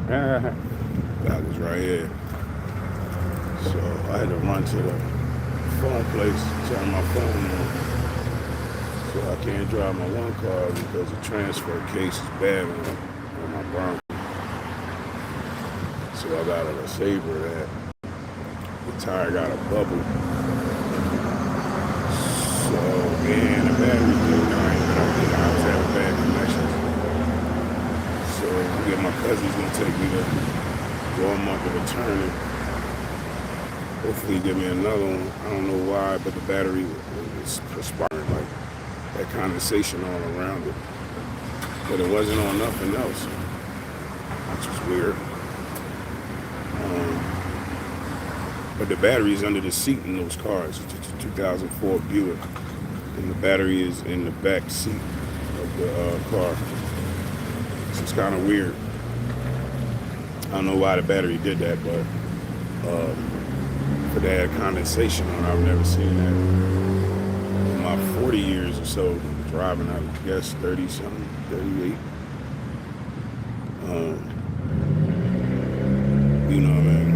That was right here. So I had to run to the phone place, turn my phone on. So I can't drive my one car because the transfer case is bad on my Bronco. So I got a Sabre that the tire got a bubble. So and the battery dude, I ain't gonna think I was having bad connections. So yeah, my cousin's gonna take me to Walmart to return it. Hopefully give me another one. I don't know why, but the battery is perspiring like that condensation all around it. But it wasn't on nothing else, which was weird. But the battery is under the seat in those cars. It's a 2004 Buick, and the battery is in the back seat of the car. So it's kind of weird. I don't know why the battery did that, but for that condensation on, I've never seen that in my 40 years or so driving. I guess 30 something, 38. You know, man.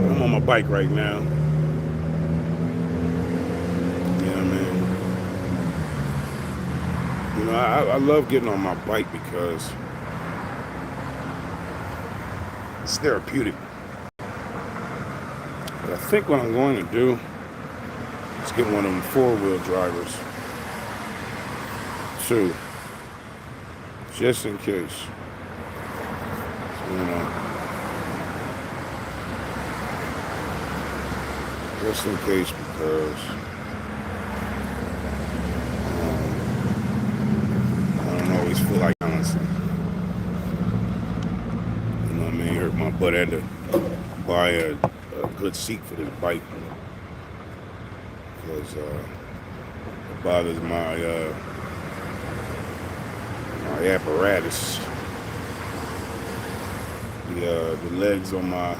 I'm on my bike right now. You know what I mean? You know, I love getting on my bike because it's therapeutic. But I think what I'm going to do is get one of them four-wheel drivers too, just in case. You know, just in case because I don't always feel like balancing. You know what I mean? Hurt my butt. I had to buy a good seat for this bike because it bothers my apparatus. The legs on my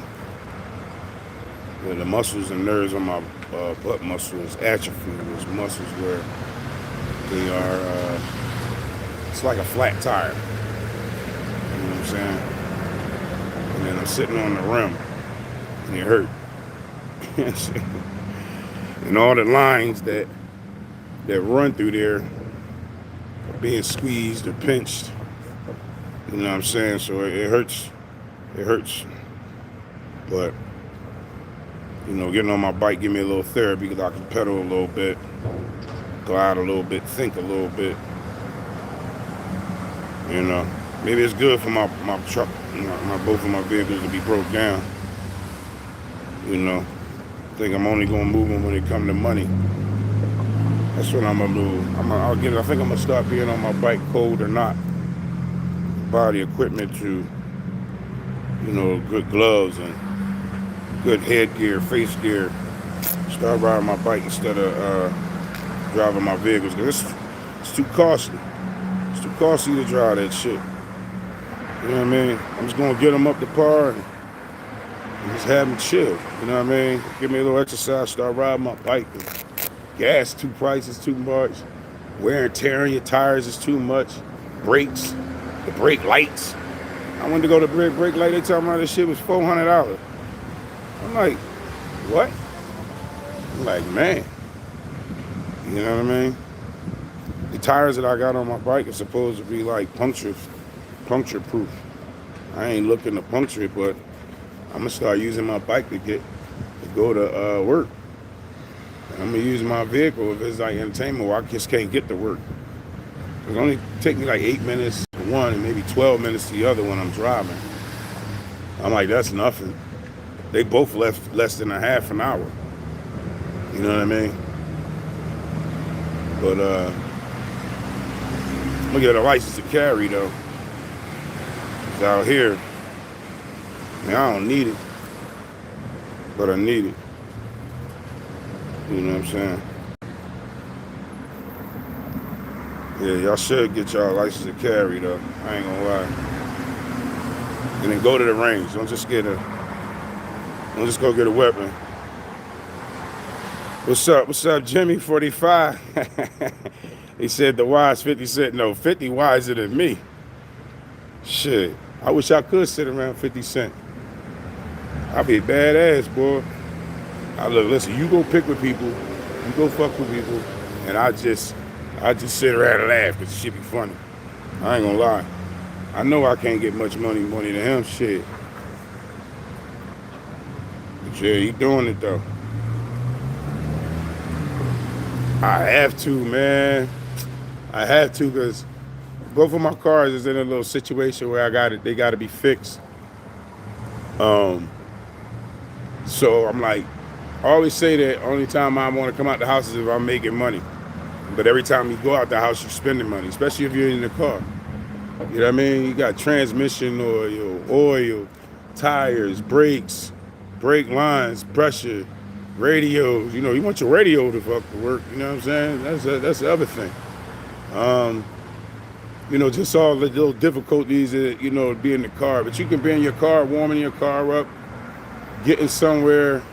the muscles and nerves on my butt muscles atrophy. Those muscles where they are it's like a flat tire. You know what I'm saying? And then I'm sitting on the rim and it hurt. And all the lines that run through there are being squeezed or pinched. You know what I'm saying? So it hurts. It hurts. But you know, getting on my bike give me a little therapy because I can pedal a little bit, glide a little bit, think a little bit. You know, maybe it's good for my truck, my both of my vehicles to be broke down. You know, I think I'm only gonna move them when it come to money. That's what I'm gonna do. I think I'm gonna start being on my bike, cold or not. Buy the equipment to, you know, good gloves and good headgear, face gear. Start riding my bike instead of driving my vehicles. Cause it's too costly. It's too costly to drive that shit. You know what I mean? I'm just gonna get them up to par and just have them chill. You know what I mean? Give me a little exercise. Start riding my bike. Gas too prices too much. Wear and tear on your tires is too much. Brakes, the brake lights. I went to go to brake light. They told me this shit was $400. I'm like, what? I'm like, man. You know what I mean? The tires that I got on my bike are supposed to be like puncture proof. I ain't looking to puncture it, but I'm gonna start using my bike to go to work. And I'm gonna use my vehicle if it's like entertainment where I just can't get to work. It only take me like 8 minutes to one and maybe 12 minutes to the other when I'm driving. I'm like, that's nothing. They both left less than a half an hour. You know what I mean? But I'm gonna get a license to carry though. 'Cause out here, I mean, I don't need it, but I need it. You know what I'm saying? Yeah, y'all should get y'all license to carry though. I ain't gonna lie. And then go to the range. Don't just go get a weapon. What's up? What's up, Jimmy 45? He said the wise 50 said no, 50 wiser than me. Shit. I wish I could sit around 50 Cent. I'd be a badass, boy. I look, listen, you go pick with people, you go fuck with people, and I just sit around and laugh because the shit be funny. I ain't gonna lie. I know I can't get much money than him, shit. But yeah, he doing it though. I have to, man. I have to because both of my cars is in a little situation where they got to be fixed. So I'm like, I always say that only time I want to come out the house is if I'm making money. But every time you go out the house, you're spending money, especially if you're in the car. You know what I mean? You got transmission oil, tires, brakes, brake lines, pressure, radios. You know, you want your radio to fuck to work. You know what I'm saying? That's the other thing. You know, just all the little difficulties that, you know, be in the car. But you can be in your car, warming your car up, getting somewhere,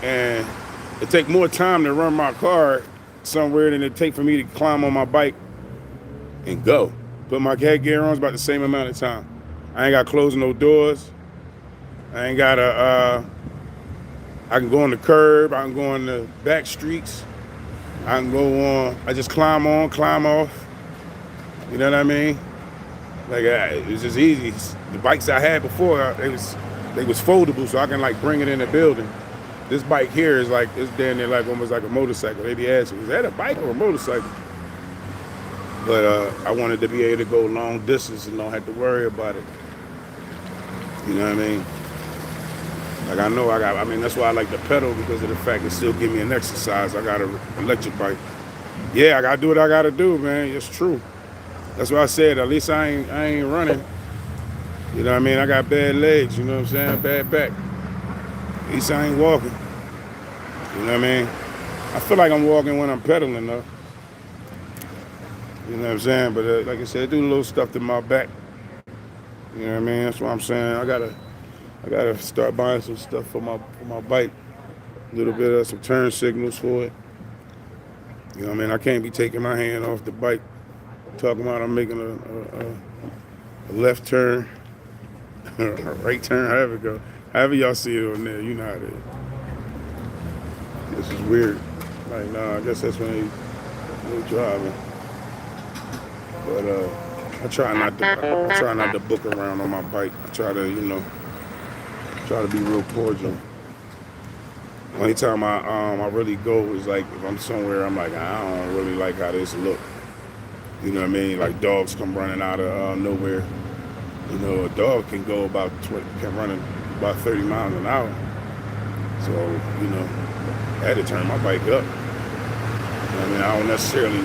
and it take more time to run my car somewhere than it take for me to climb on my bike and go. Put my headgear on, it's about the same amount of time. I ain't got to close no doors. I ain't got to, I can go on the curb. I can go on the back streets. I can go on, I just climb on, climb off. You know what I mean? Like, it's just easy. The bikes I had before, they was foldable, so I can like bring it in the building. This bike here is like, it's damn near like almost like a motorcycle. They be asking, is that a bike or a motorcycle? But I wanted to be able to go long distance and don't have to worry about it. You know what I mean? Like I mean, that's why I like the pedal, because of the fact it still give me an exercise. I got an electric bike. Yeah, I gotta do what I gotta do, man. It's true. That's what I said. At least I ain't running. You know what I mean? I got bad legs, you know what I'm saying? Bad back. At least I ain't walking. You know what I mean? I feel like I'm walking when I'm pedaling though. You know what I'm saying? But like I said, I do a little stuff to my back. You know what I mean? That's what I'm saying. I gotta start buying some stuff for my bike. A little bit of some turn signals for it. You know what I mean? I can't be taking my hand off the bike, talking about I'm making a left turn, a right turn, however it go. However y'all see it on there, you know how it is. This is weird. Like, nah, I guess that's when they driving. But I try not to book around on my bike. I try to, you know, be real cordial. Only time I really go is like if I'm somewhere I'm like, I don't really like how this look. You know what I mean? Like dogs come running out of nowhere. You know, a dog can go about 20, can run about 30 miles an hour. So, you know, I had to turn my bike up. I mean, I don't necessarily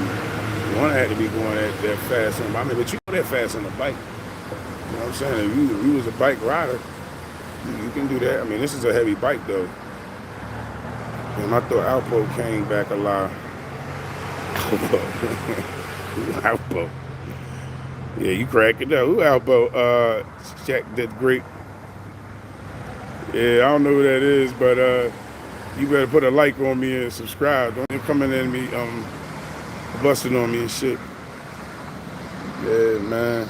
want to have to be going that fast on my bike, but you go that fast on the bike. You know what I'm saying? If you was a bike rider, you can do that. I mean, this is a heavy bike though. And I thought Alpo came back alive. Alpo. Yeah, you crack it up. Who Alpo? Jack did great. Yeah, I don't know who that is, but you better put a like on me and subscribe. Don't come in and me busting on me and shit. Yeah, man.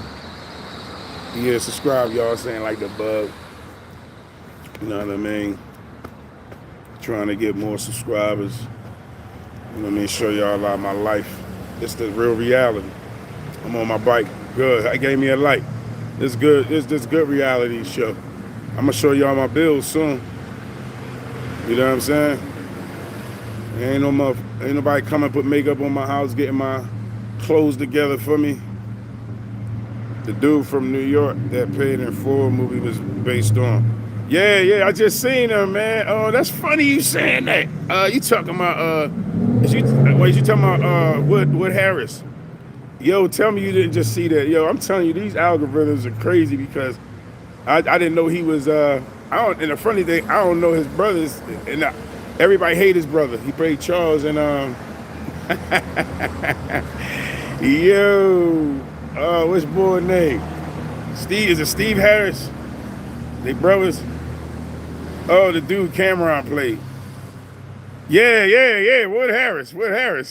Yeah, subscribe, y'all. Saying like the bug. You know what I mean? Trying to get more subscribers. You know what I mean? Show y'all a lot of my life. It's the real reality. I'm on my bike. Good. I gave me a like. This good. This good reality show. I'm gonna show y'all my bills soon. You know what I'm saying? Ain't nobody come and put makeup on my house, getting my clothes together for me. The dude from New York that Paid in Full movie was based on. Yeah, I just seen him, man. Oh, that's funny you saying that. You talking about you talking about Wood Harris? Yo, tell me you didn't just see that. Yo, I'm telling you, these algorithms are crazy because I didn't know he was and the funny thing, I don't know his brothers, and everybody hate his brother. He played Charles and yo, what's boy name? Is it Steve Harris? They brothers. Oh, the dude Cameron played. Yeah. Wood Harris.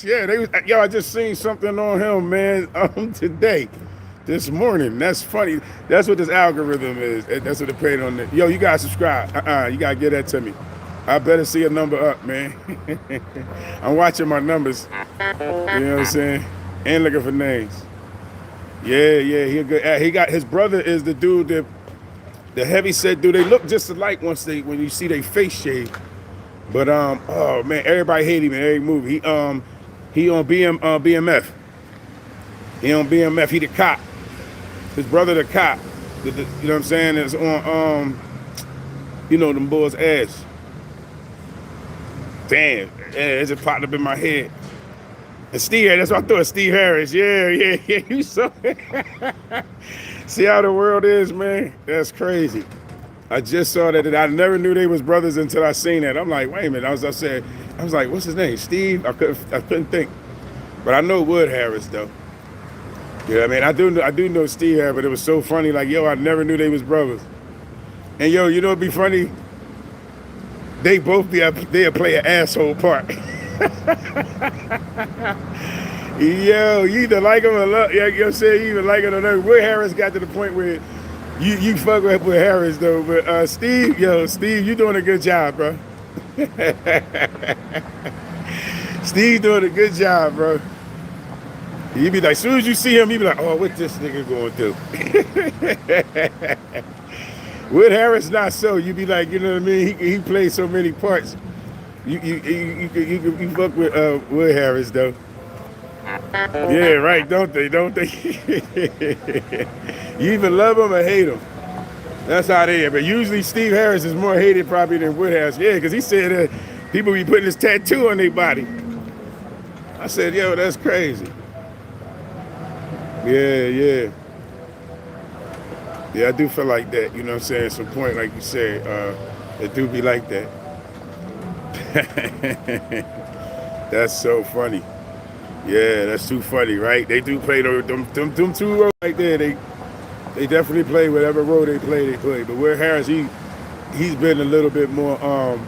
Yeah, I just seen something on him, man, today. this morning. That's funny. That's what this algorithm is. That's what they paid on it. Yo, you gotta subscribe. You gotta get that to me. I better see a number up, man. I'm watching my numbers. You know what I'm saying? And looking for names. Yeah, he a good. He got his brother is the dude that the heavy set dude. They look just alike when you see their face shade. But oh man, everybody hate him in every movie. He on BMF. He on BMF. He the cop. His brother the cop. You know what I'm saying? Is on them boys' ass. Damn, it just popped up in my head. And Steve, that's what I thought. Steve Harris. Yeah. You saw it. See how the world is, man. That's crazy. I just saw that. I never knew they was brothers until I seen that. I'm like, wait a minute. I was like, what's his name? Steve? I couldn't think. But I know Wood Harris though. Yeah, I mean, I do know Steve Harris, but it was so funny. Like, yo, I never knew they was brothers. And yo, you know what'd be funny? They both they'll play an asshole part. Yo, you either like him or love. Yeah, you know what I'm saying? You either like it or not. Wood Harris got to the point where you fuck with Harris though. But Steve, you doing a good job, bro. Steve doing a good job, bro. You be like, as soon as you see him, you be like, oh, what this nigga going through? Wood Harris not so. You be like, you know what I mean? He plays so many parts. You fuck with Wood Harris though. Yeah, right, don't they? You either love him or hate him. That's how they are. But usually Steve Harris is more hated probably than Wood Harris. Yeah, because he said that people be putting his tattoo on their body. I said, yo, that's crazy. Yeah, I do feel like that, you know what I'm saying? At some point, like you said, it do be like that. That's so funny. Yeah, that's too funny, right? They do play them two roles right there. They definitely play whatever role they play. But Wood Harris, he's been a little bit more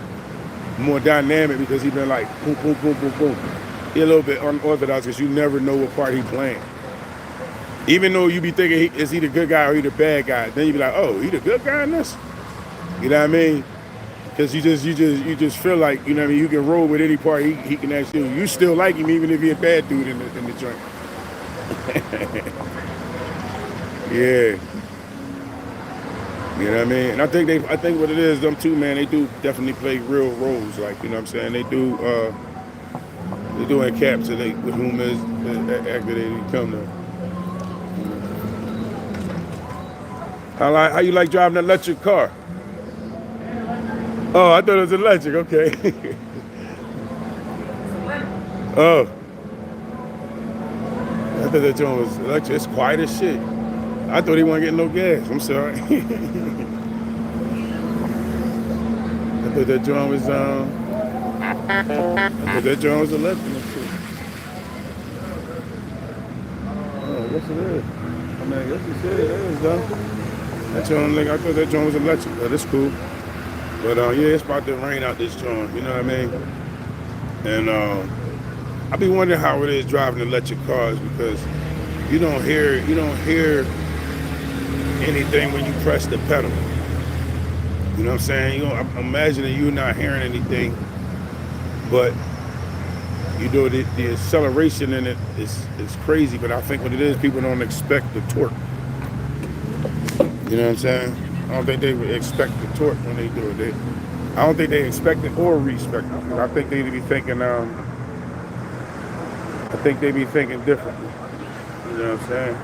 dynamic because he's been like boom, boom, boom, boom, boom. He's a little bit unorthodox because you never know what part he's playing. Even though you be thinking, is he the good guy or he the bad guy? Then you be like, oh, he the good guy in this? You know what I mean? Because you just feel like, you know what I mean, you can roll with any part he can actually do. You still like him even if he's a bad dude in the joint. Yeah. You know what I mean? And I think what it is, them two, man, they do definitely play real roles. Like, you know what I'm saying? They do encapsulate with whom is actor they become them. How you like driving an electric car? Oh, I thought it was electric. Okay. Oh. I thought that joint was electric. It's quiet as shit. I thought he wasn't getting no gas. I'm sorry. I thought that joint was electric and shit. Oh, I guess it is. I mean, I guess you said it is, though. That joint, I thought that joint was electric, but it's cool. But yeah, it's about to rain out this joint, you know what I mean? And I be wondering how it is driving electric cars because you don't hear anything when you press the pedal. You know what I'm saying? I'm imagining you not hearing anything, but you know the acceleration in it is crazy. But I think what it is, people don't expect the torque. You know what I'm saying? I don't think they would expect the torque when they do it. I don't think they expect it or respect it. I think they be thinking. I think they be thinking differently. You know what I'm saying?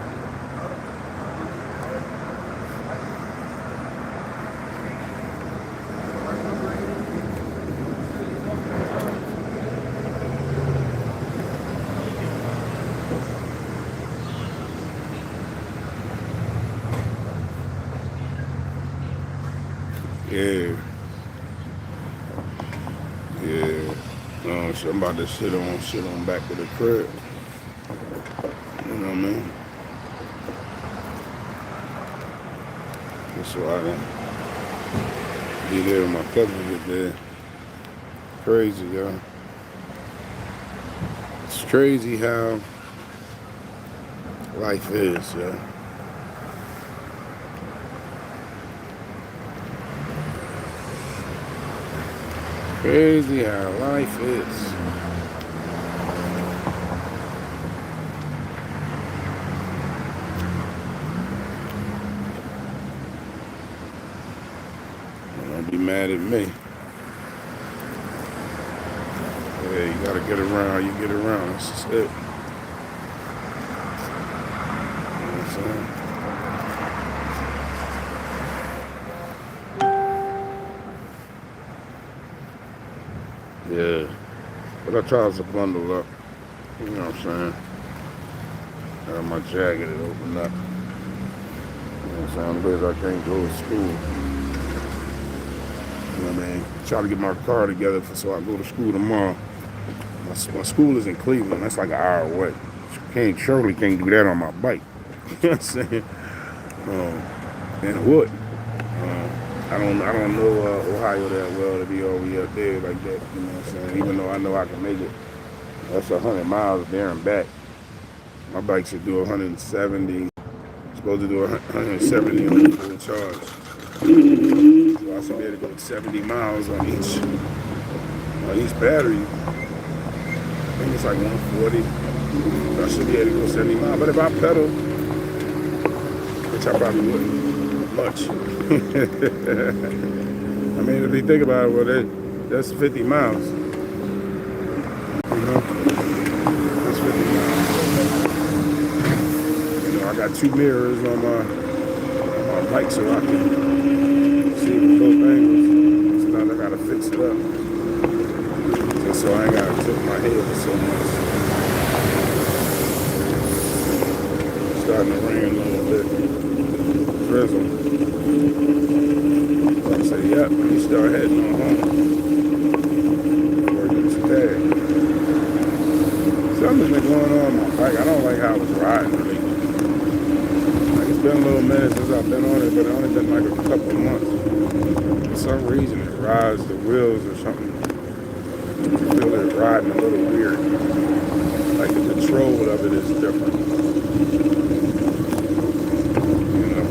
Yeah. So I'm about to sit on back to the crib. You know what I mean? So I can be there with my cousins get there. Crazy, y'all. It's crazy how life is, yeah. Crazy how life is. Don't be mad at me. Yeah, you gotta get around how you get around. That's just it. You know what I'm saying? Yeah. But I try to bundle up. You know what I'm saying? Have my jacket open up. You know what I'm saying? Because I can't go to school. You know what I mean? Try to get my car together so I can go to school tomorrow. My school is in Cleveland. That's like an hour away. Surely can't do that on my bike. You know what I'm saying? And it would. I don't know Ohio that well to be over here there like that. You know what I'm saying? Even though I know I can make it. That's 100 miles there and back. My bike should do 170. Supposed to do 170 on the full charge. So I should be able to go 70 miles on each battery. I think it's like 140. So I should be able to go 70 miles. But if I pedal, which I probably wouldn't much. I mean, if you think about it, well, that's 50 miles. You know? That's 50 miles. You know, I got 2 mirrors on my bike so I can see with both angles. So now I gotta fix it up. So I ain't gotta tilt my head so much. It's starting to rain a little bit. Drizzle. So I say, yep, let me start heading on home. Working today. Something's been going on my bike. I don't like how I was riding lately. Like it's been a little minute since I've been on it, but it's only been like a couple of months. For some reason it rides the wheels or something. I feel it riding a little weird. Like the control of it is different. You know?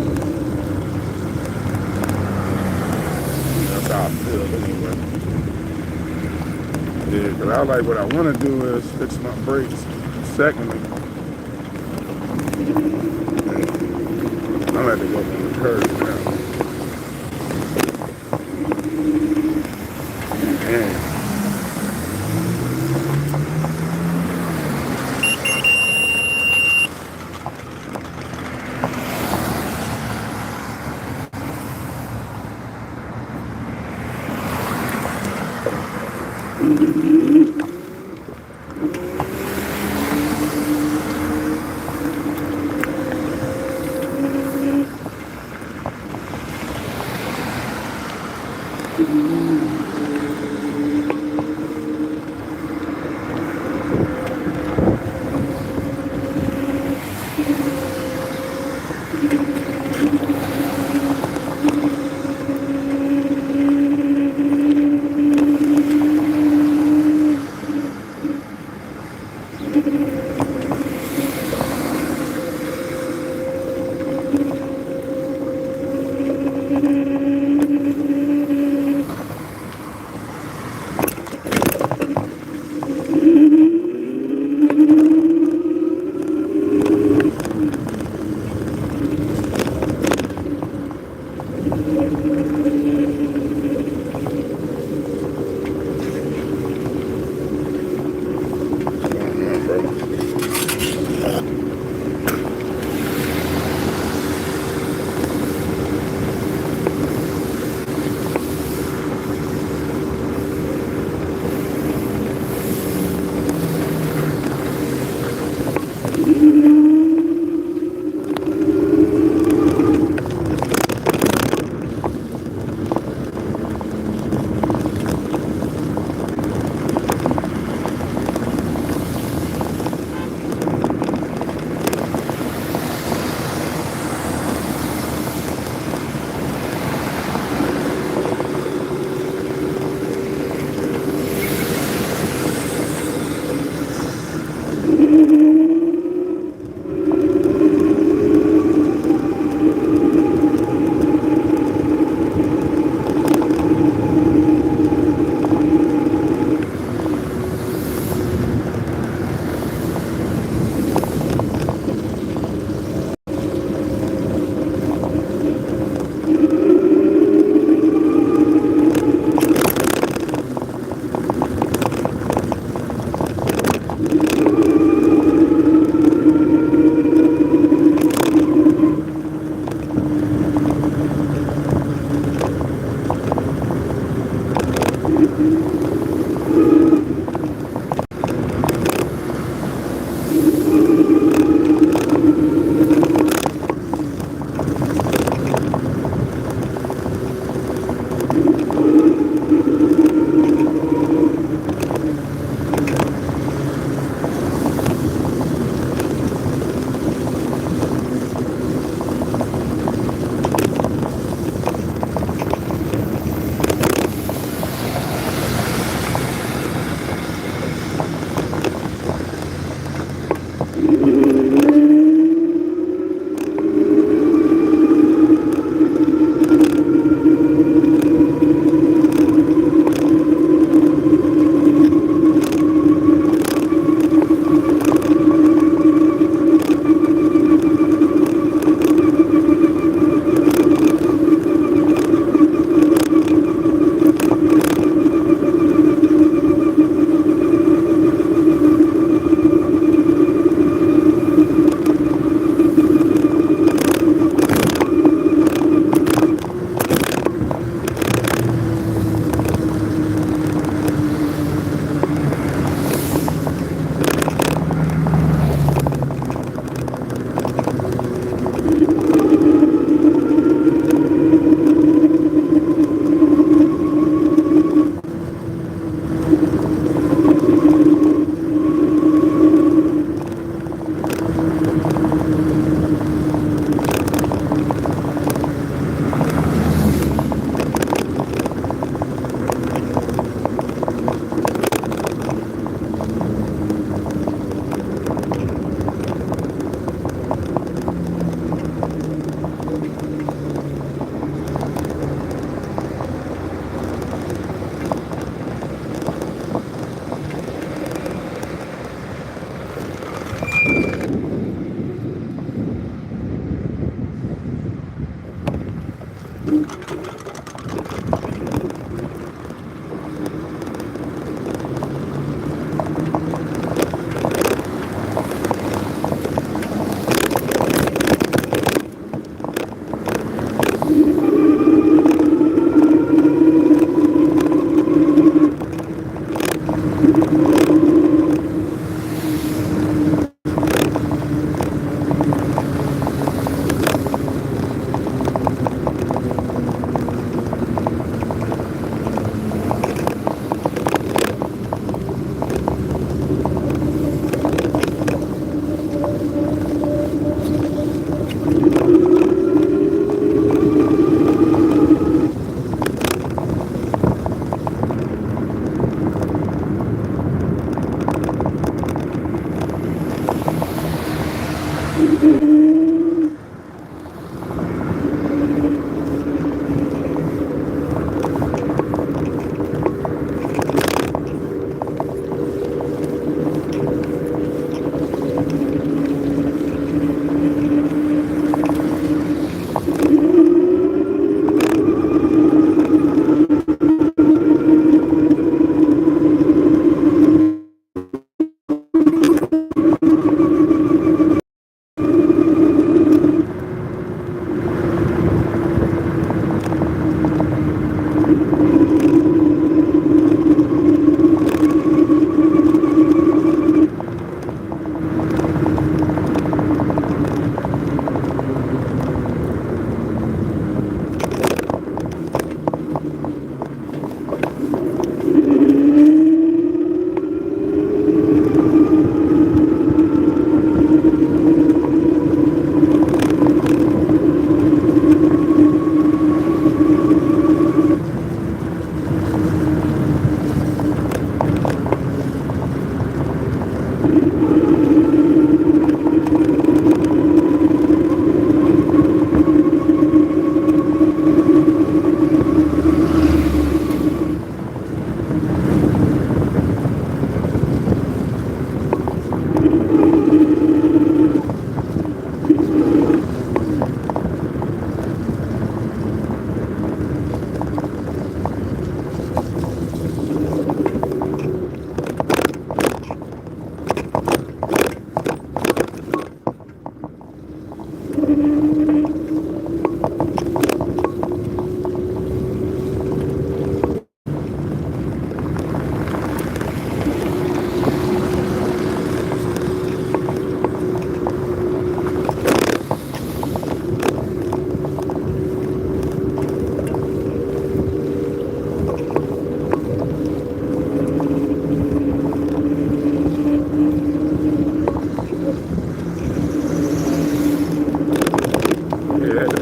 That's how I feel anyway. Yeah, but I like what I want to do is fix my brakes. Secondly, I like to go on the curves now. Man.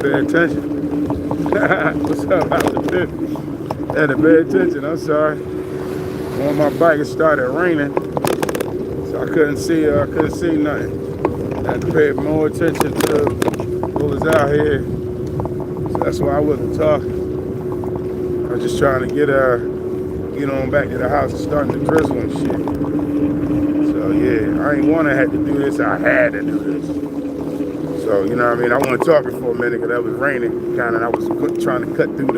Attention. What's up, after 50? Had to pay attention, I'm sorry. On my bike, it started raining, so I couldn't see nothing. I had to pay more attention to what was out here, so that's why I wasn't talking. I was just trying to get on back to the house and starting to drizzle and shit. So yeah, I ain't want to have to do this, I had to do this. So, you know what I mean? I wasn't talking for a minute because it was raining, kind of. I was trying to cut through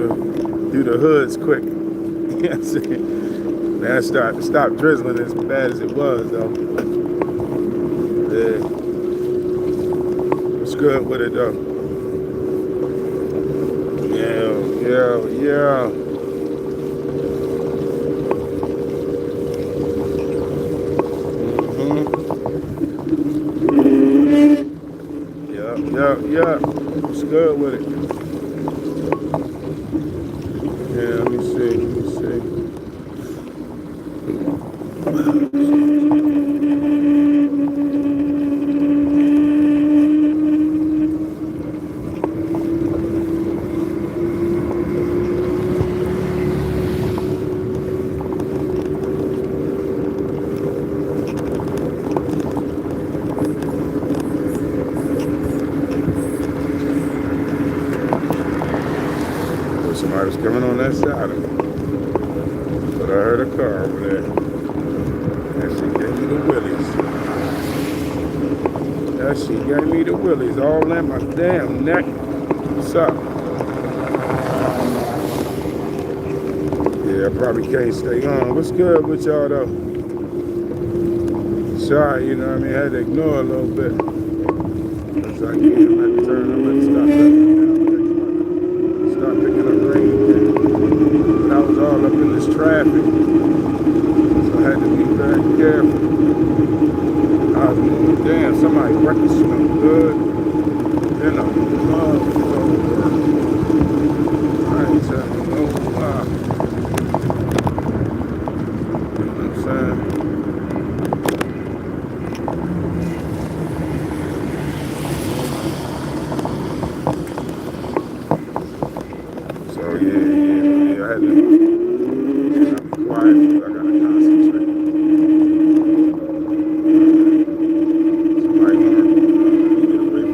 the hoods quick. You know what I'm saying? Man, it stopped drizzling as bad as it was, though. Yeah. What's good with it, though? Yeah. Yeah. What's good with it? Yeah, let me see. Somebody was coming on that side of me. But I heard a car over there. And she gave me the willies. All in my damn neck. What's up? Yeah, I probably can't stay on. What's good with y'all though? Sorry, you know what I mean? I had to ignore a little bit. Cause I can't let turn. I'm gonna stop picking up rain. And I was all up in this traffic. So I had to be very careful. I was moving, damn, somebody breakfast smelled good. Then I love over. I ain't telling you no lie. You know what I'm saying? So yeah, I had to be quiet because I gotta concentrate. Somebody wanna get away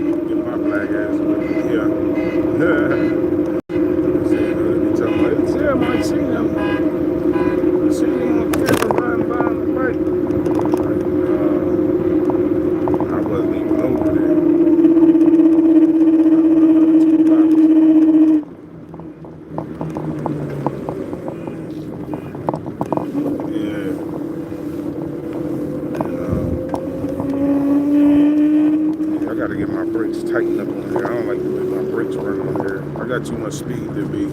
got to get my brakes tightened up on here. I don't like the way my brakes run on here. I got too much speed to be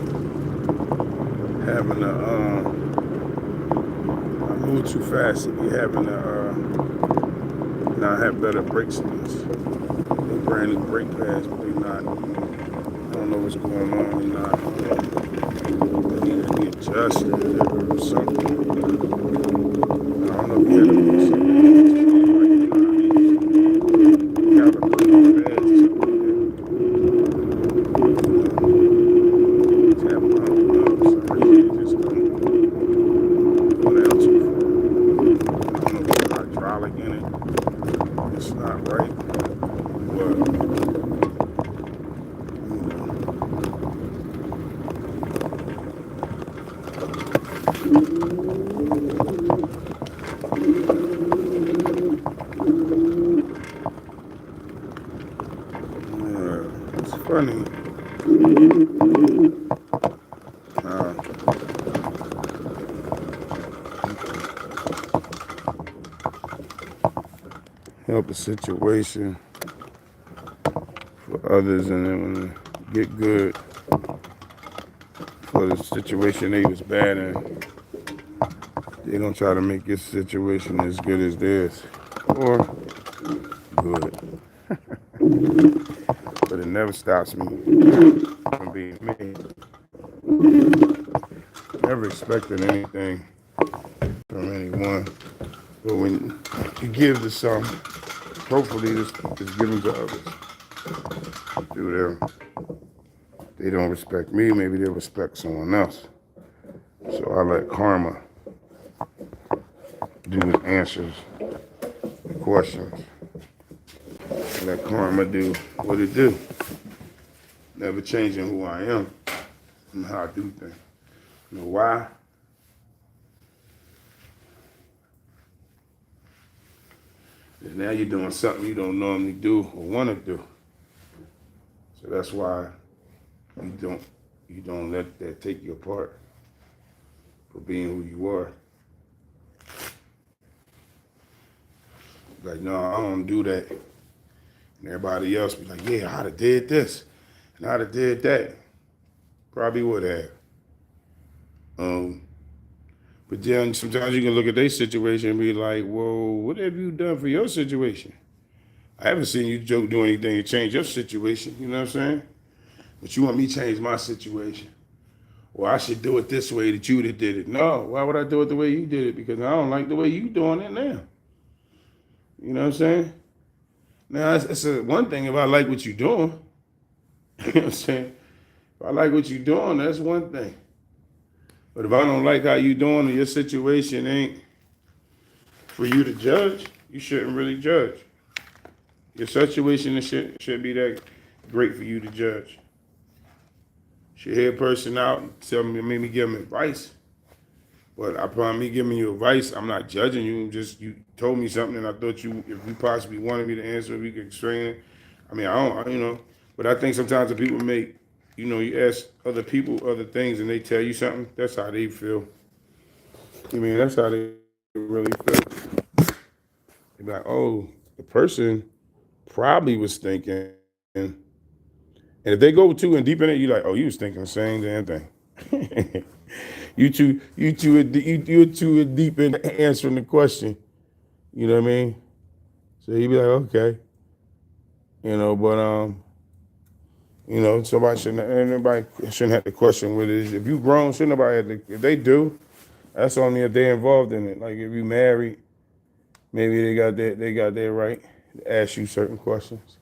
having I move too fast to be having not have better brake skills. They brand new brake pads, but they not. I don't know what's going on. They not. They need to be adjusted or something. I don't know if you had to do something. It's funny. Help a situation for others, and then when they get good for the situation they was bad in, they don't try to make this situation as good as theirs or good. But it never stops me from being me. Never expected anything from anyone. But when you give to some, hopefully this is given to others. Through them. They don't respect me, maybe they'll respect someone else. So I let karma do its answers the questions. I let karma do what it do. Never changing who I am and how I do things. You know why? Because now you're doing something you don't normally do or want to do. So that's why you don't let that take you apart for being who you are. Like, no, I don't do that. And everybody else be like, yeah, I'd have did this and I'd have did that. Probably would have. But then sometimes you can look at their situation and be like, whoa, what have you done for your situation? I haven't seen you do anything to change your situation, you know what I'm saying? But you want me to change my situation. Well, I should do it this way that you did it. No, why would I do it the way you did it? Because I don't like the way you doing it now. You know what I'm saying? Now, it's one thing if I like what you're doing. You know what I'm saying? If I like what you're doing, that's one thing. But if I don't like how you doing or your situation ain't for you to judge, you shouldn't really judge. Your situation should be that great for you to judge. Should hear a person out and tell me, maybe give them advice. But upon me giving you advice, I'm not judging you. You told me something and I thought if you possibly wanted me to answer, we could explain it. I mean, but I think sometimes the people you ask other people other things and they tell you something, that's how they feel. I mean, that's how they really feel. They're like, oh, the person probably was thinking, and if they go too in deep in it, you're like, oh, you was thinking the same damn thing. You're too deep in answering the question. You know what I mean? So you'd be like, okay. But anybody shouldn't have to question what it is. If you grown, shouldn't nobody have to, if they do, that's only if they're involved in it. Like if you married, maybe they got their right to ask you certain questions.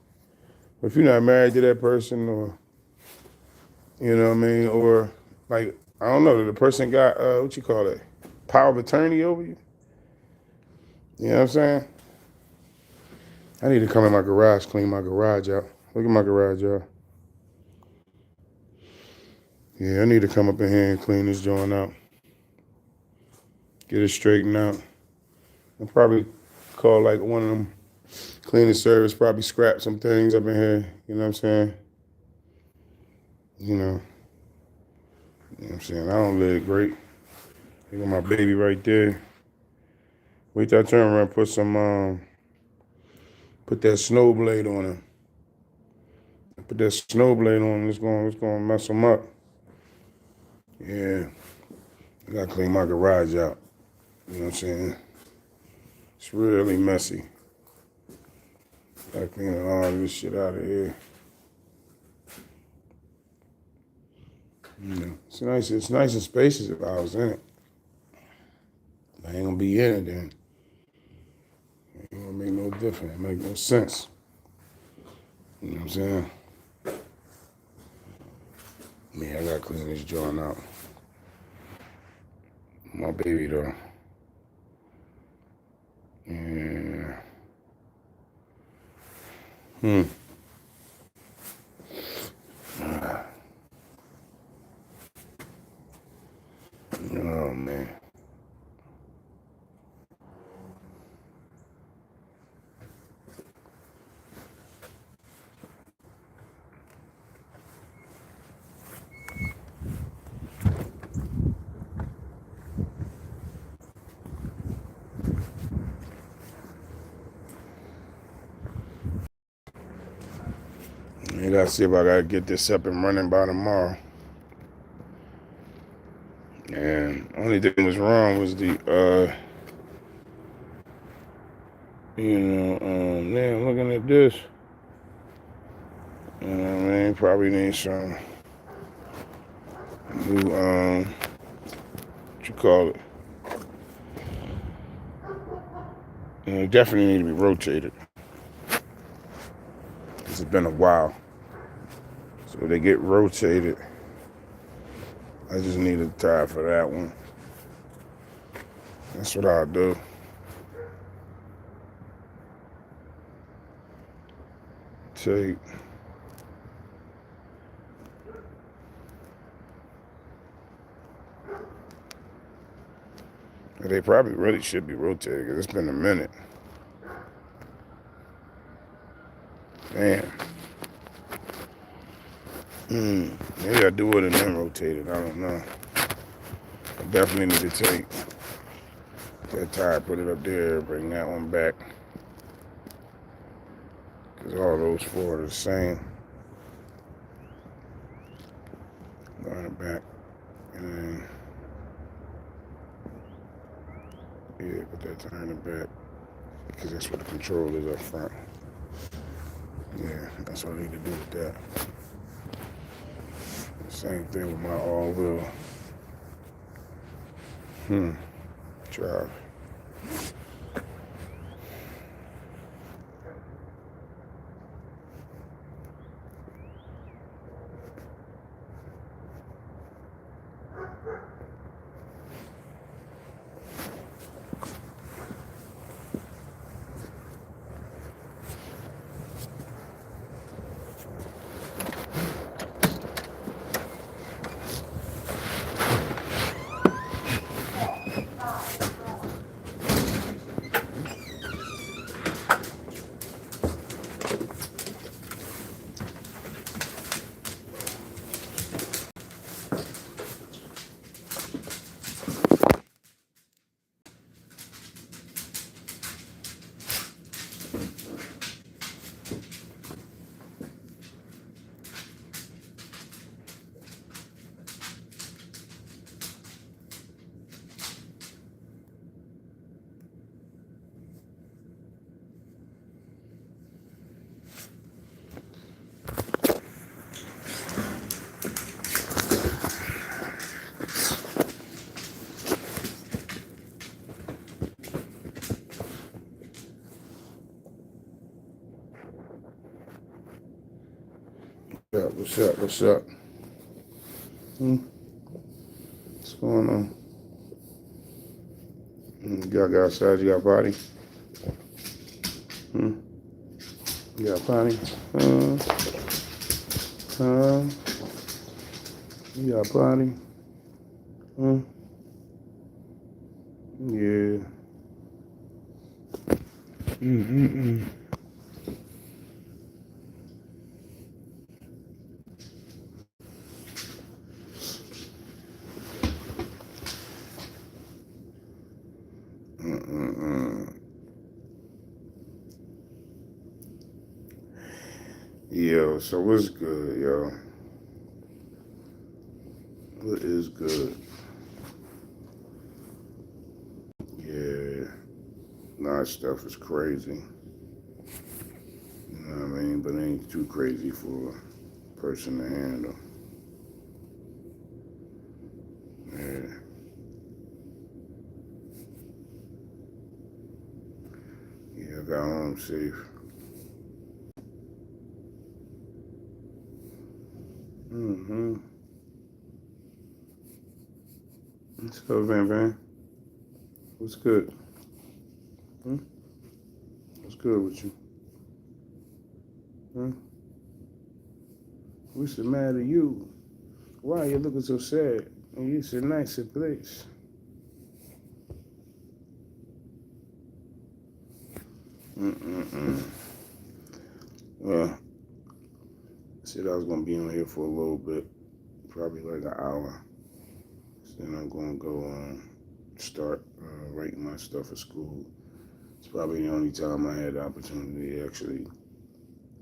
But if you're not married to that person, or you know what I mean, or like I don't know, the person got what you call it, power of attorney over you. You know what I'm saying? I need to come in my garage, clean my garage out. Look at my garage, y'all. Yeah, I need to come up in here and clean this joint out. Get it straightened out. I'll probably call like one of them cleaning service, probably scrap some things up in here. You know what I'm saying? You know what I'm saying? I don't live great. I got my baby right there. Wait till I turn around and put that snow blade on him. Put that snow blade on. It's gonna mess them up. Yeah, I gotta clean my garage out. You know what I'm saying? It's really messy. Gotta clean all this shit out of here. You know, it's nice. It's nice and spacious if I was in it. I ain't gonna be in it then. It ain't gonna make no difference. It make no sense. You know what I'm saying? Man, I gotta clean this joint out. My baby though. Yeah. Oh man. I gotta see if I gotta get this up and running by tomorrow. And only thing was wrong was the man, looking at this. You know what I mean? Probably need some new what you call it? Definitely need to be rotated. It's been a while. So they get rotated. I just need a tire for that one. That's what I'll do. Take. They probably really should be rotated because it's been a minute. Man. Maybe I do it and then rotate it. I don't know. I definitely need to take that tire, put it up there, bring that one back. Because all those four are the same. Line it back. And then, yeah, put that tire in the back. Because that's what the control is up front. Yeah, that's what I need to do with that. Same thing with my all-wheel. Drive. What's up? What's up? What's going on? Y'all got outside, you got potty? You got potty? You got potty? Yeah. Yo, so what's good, yo? What is good? Yeah, nah, stuff is crazy. You know what I mean? But it ain't too crazy for a person to handle. Yeah, yeah, I got home safe. Mm-hmm. What's up, Van Van? What's good? Hmm? What's good with you? Huh? What's the matter with you? Why are you looking so sad? It's a nicer place. Mm-mm-mm. Well, I said I was gonna be on here for a little bit, probably like an hour. So then I'm gonna go start writing my stuff for school. It's probably the only time I had the opportunity to actually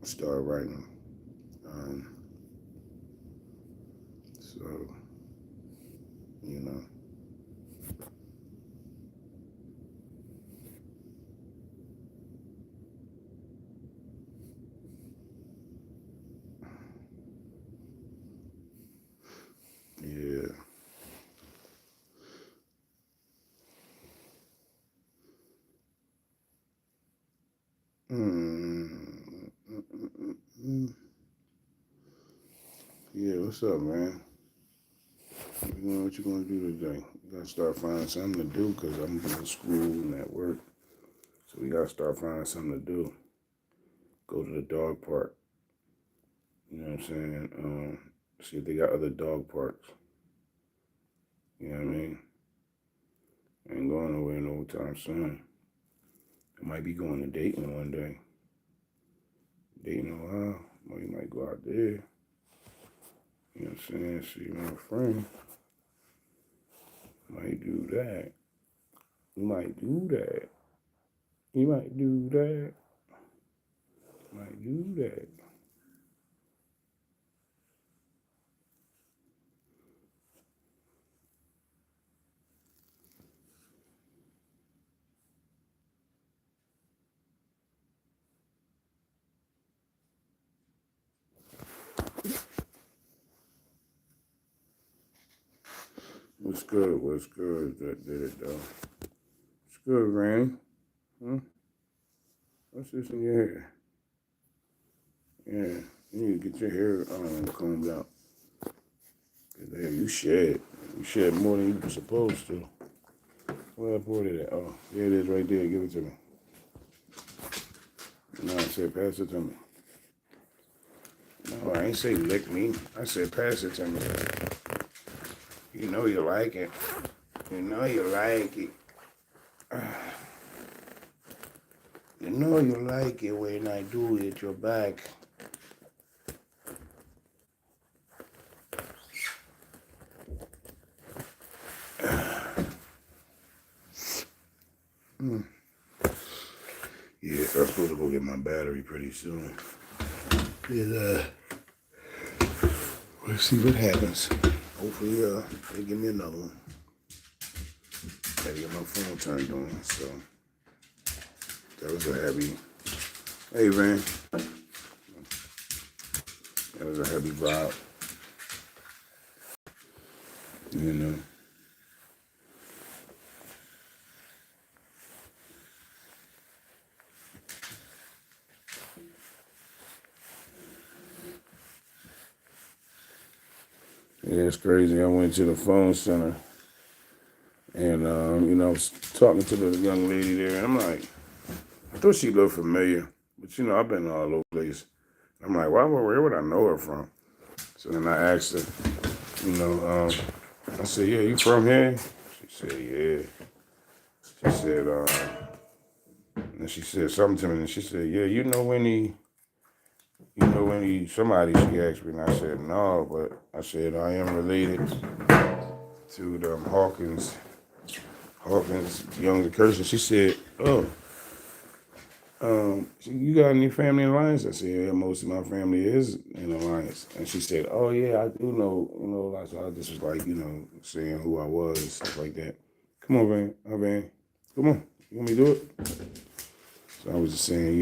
start writing. Um, so, you know. Yeah. Mm, mm, mm, mm, mm. Yeah, what's up, man? What you gonna do today? You gotta start finding something to do because I'm going to school and at work. So we gotta start finding something to do. Go to the dog park. You know what I'm saying? See if they got other dog parks. You know what I mean? I ain't going nowhere no time soon. I might be going to Dayton one day. Dayton, Ohio. We might go out there. You know what I'm saying? See my friend. Might do that. We might do that. You might do that. Might do that. What's good? What's good? That did it though. What's good, Randy? Huh? What's this in your hair? Yeah, you need to get your hair combed out. Cause you shed. You shed more than you were supposed to. Where I put it at? Oh, there it is right there. Give it to me. No, I said pass it to me. No, I ain't say lick me. I said pass it to me. You know you like it. You know you like it. You know you like it when I do it your back. Yeah, so I'm supposed to go get my battery pretty soon. And, we'll see what happens. Hopefully, they give me another one. Gotta get my phone turned on, so that was a heavy. Hey, man. That was a heavy vibe. You know. Yeah, it's crazy. I went to the phone center and, I was talking to the young lady there, and I'm like, I thought she looked familiar, but, I've been all over the place. I'm like, where would I know her from? So then I asked her, I said, yeah, you from here? She said, yeah. She said, and she said something to me, and she said, yeah, somebody, she asked me, and I said, no, but I said, I am related to the Hawkins younger cousin. She said, oh, You got any family in Alliance? I said, yeah, most of my family is in Alliance. And she said, oh yeah, I do know. That's why I just was like, saying who I was and stuff like that. Come on, Van. Van. Come on. You want me to do it? So I was just saying, a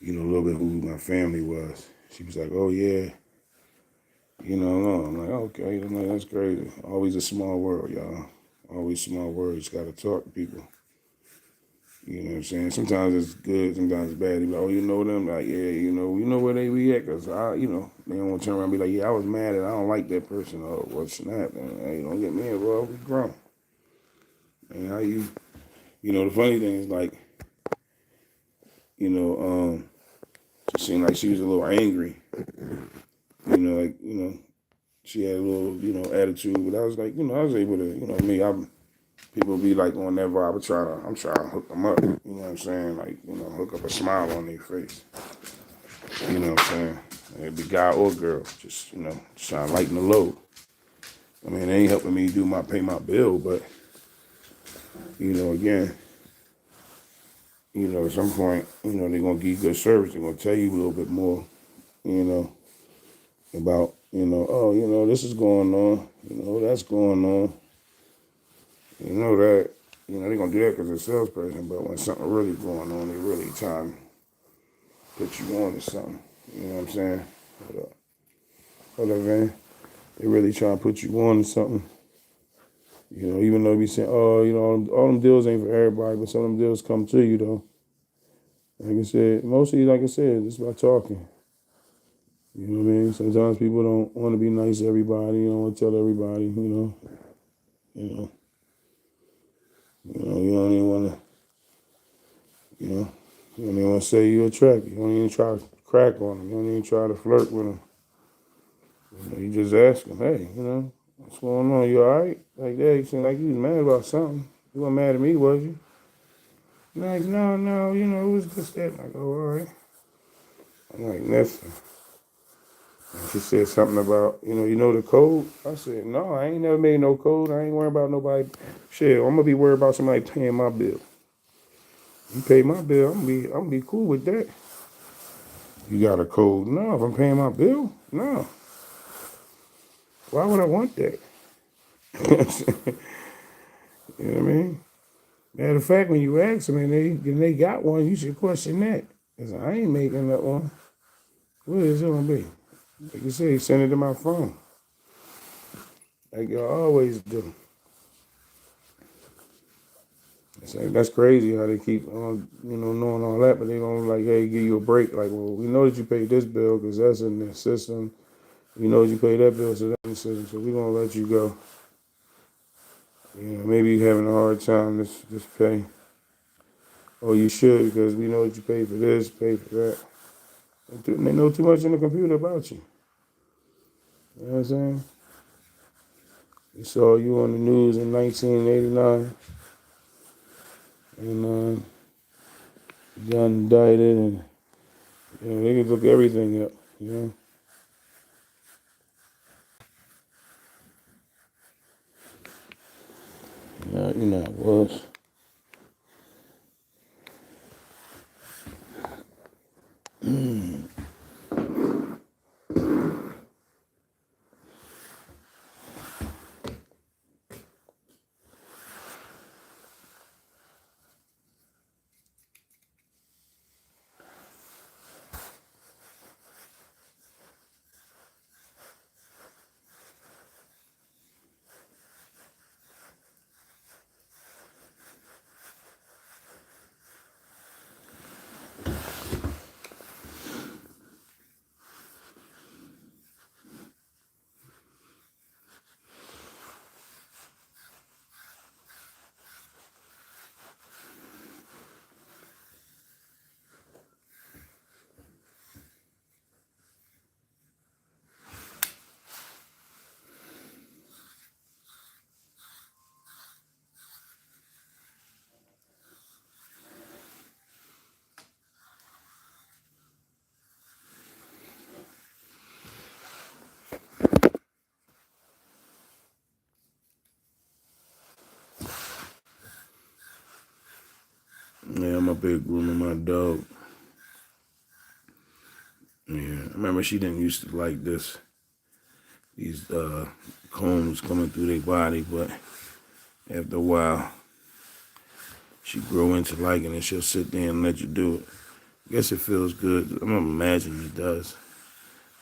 little bit who my family was. She was like, oh yeah. No. I'm like, okay, that's crazy. Always a small world, y'all. Always small world. You just gotta talk to people. You know what I'm saying? Sometimes it's good, sometimes it's bad. You like, oh, you know them? Like, yeah, you know where they react. Cause they don't want to turn around and be like, yeah, I was mad and I don't like that person. Oh, what's that? Hey, don't get me involved. We grown. And how the funny thing is like, she seemed like she was a little angry. She had a little, attitude. But I was like, I was able to, me, people be like on that vibe. I'm trying to hook them up. You know what I'm saying? Like, hook up a smile on their face. You know what I'm saying? It be guy or girl. Just trying to lighten the load. I mean, it ain't helping me pay my bill, but again, at some point, they're gonna give you good service. They're gonna tell you a little bit more, about, oh, this is going on, that's going on. That, they're gonna do that because they're a salesperson, but when something really going on, they really trying to put you on to something. You know what I'm saying? Hold up, man. They really trying to put you on to something. Even though we say, oh, all them deals ain't for everybody, but some of them deals come to you, though. Like I said, mostly, like I said, it's about talking. You know what I mean? Sometimes people don't want to be nice to everybody. You don't want to tell everybody, You don't even want to, you don't even want to say you're attractive. You don't even try to crack on them. You don't even try to flirt with them. You just ask them, hey, what's going on? You all right? Like that, you seem like you was mad about something. You weren't mad at me, was you? Like, no, it was just that. Like, oh, all right. I'm like, nothing. And she said something about, the code. I said, no, I ain't never made no code. I ain't worried about nobody. Shit, I'm gonna be worried about somebody paying my bill. You pay my bill, I'm gonna be cool with that. You got a code? No, if I'm paying my bill, no. Why would I want that? You know what I mean? Matter of fact, when you ask them and they got one, you should question that. Cause I ain't making that one. What is it gonna be? Like you say, send it to my phone. Like y'all always do. It's like, that's crazy how they keep on, knowing all that, but they don't like, hey, give you a break. Like, well, we know that you paid this bill because that's in the system. We know that you paid that bill, so that's in the system. So we're gonna let you go. Maybe you're having a hard time this pay. Oh, you should because we know that you paid for this, paid for that. They know too much in the computer about you. You know what I'm saying? They saw you on the news in 1989, and you got indicted, and they could look everything up. Yeah, it was. big grooming my dog. Yeah, I remember she didn't used to like these combs coming through their body, but after a while, she grew into liking it. She'll sit there and let you do it. I guess it feels good. I'm gonna imagine it does.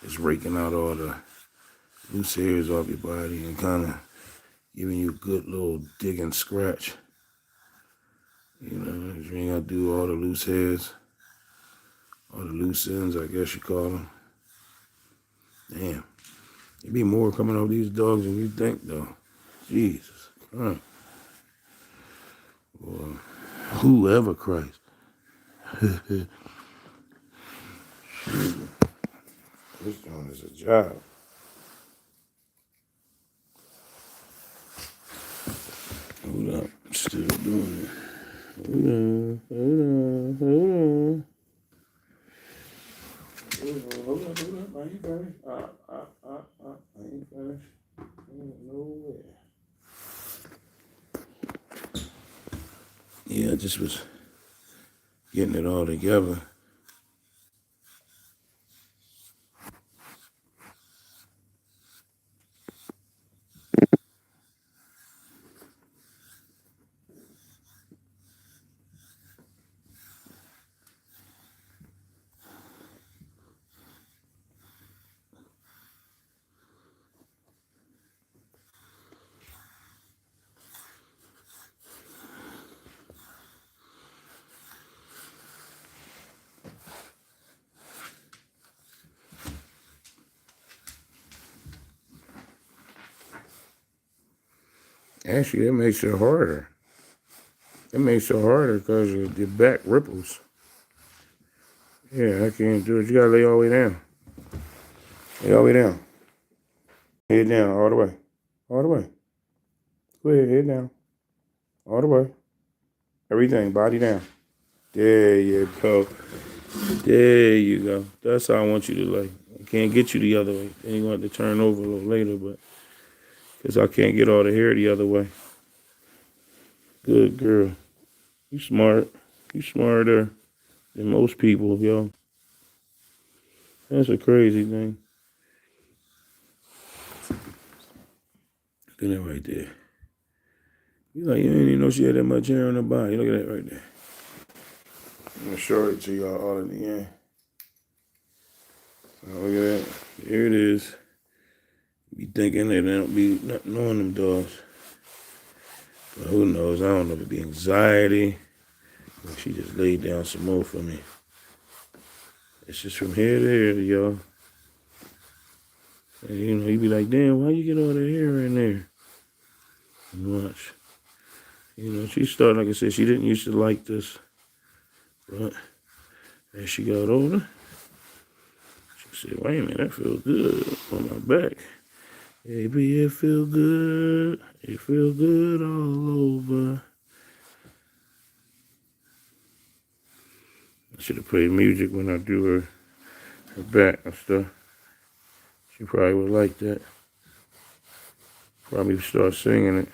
It's raking out all the loose hairs off your body and kind of giving you a good little dig and scratch. You know, you ain't gotta do all the loose hairs, all the loose ends, I guess you call them. Damn. There be more coming off these dogs than you think, though. Jesus Christ. Boy, whoever Christ. This joint is a job. Hold up. Still doing it. Hold on. Hold up. I ain't finished. I ain't finished. Nowhere. Yeah, I just was getting it all together. Actually, it makes it harder. It makes it harder because your back ripples. Yeah, I can't do it. You gotta lay all the way down. Lay all the way down. Head down all the way. All the way. Go ahead, head down. All the way. Everything, body down. There you go. There you go. That's how I want you to lay. I can't get you the other way. Then you want to turn over a little later, but because I can't get all the hair the other way. Good girl. You smart. You smarter than most people, yo. That's a crazy thing. Look at that right there. You didn't even know she had that much hair on her body. Look at that right there. I'm gonna show it to y'all all in the end. So look at that. Here it is. You be thinking they don't be nothing on them dogs. But who knows? I don't know if it be anxiety. She just laid down some more for me. It's just from here to here, y'all. And, you be like, damn, why you get all that hair in there? And watch. She started, like I said, she didn't used to like this. But as she got older, she said, wait a minute, that feels good on my back. Baby, it feel good. It feel good all over. I should have played music when I do her back and stuff. She probably would like that. Probably start singing it.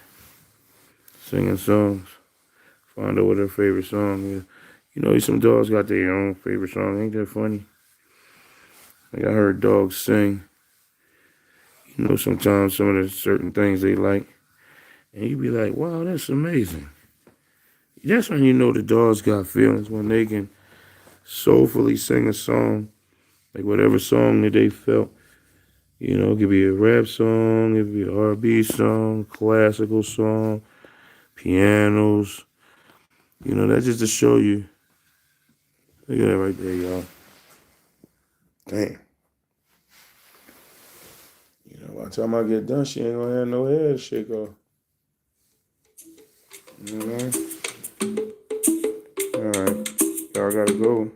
Singing songs. Find out what her favorite song is. Some dogs got their own favorite song. Ain't that funny? Like I heard dogs sing. Sometimes some of the certain things they like. And you be like, wow, that's amazing. That's when you know the dogs got feelings, when they can soulfully sing a song, like whatever song that they felt. It could be a rap song, it could be an R&B song, classical song, pianos. That's just to show you. Look at that right there, y'all. Damn. By the time I get done, she ain't gonna have no hair to shake off. All right. Y'all gotta go.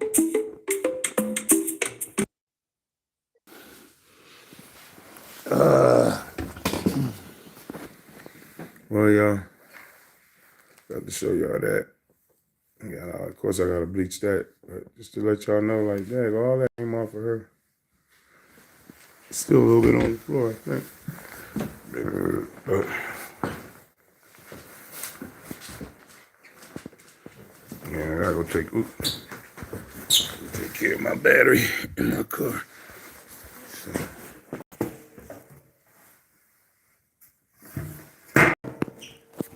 Well, y'all, got to show y'all that. Yeah, of course I gotta bleach that, but just to let y'all know, like that, all that came off of her. Still a little bit on the floor, I think. But Yeah, I gotta go take care of my battery in my car. So,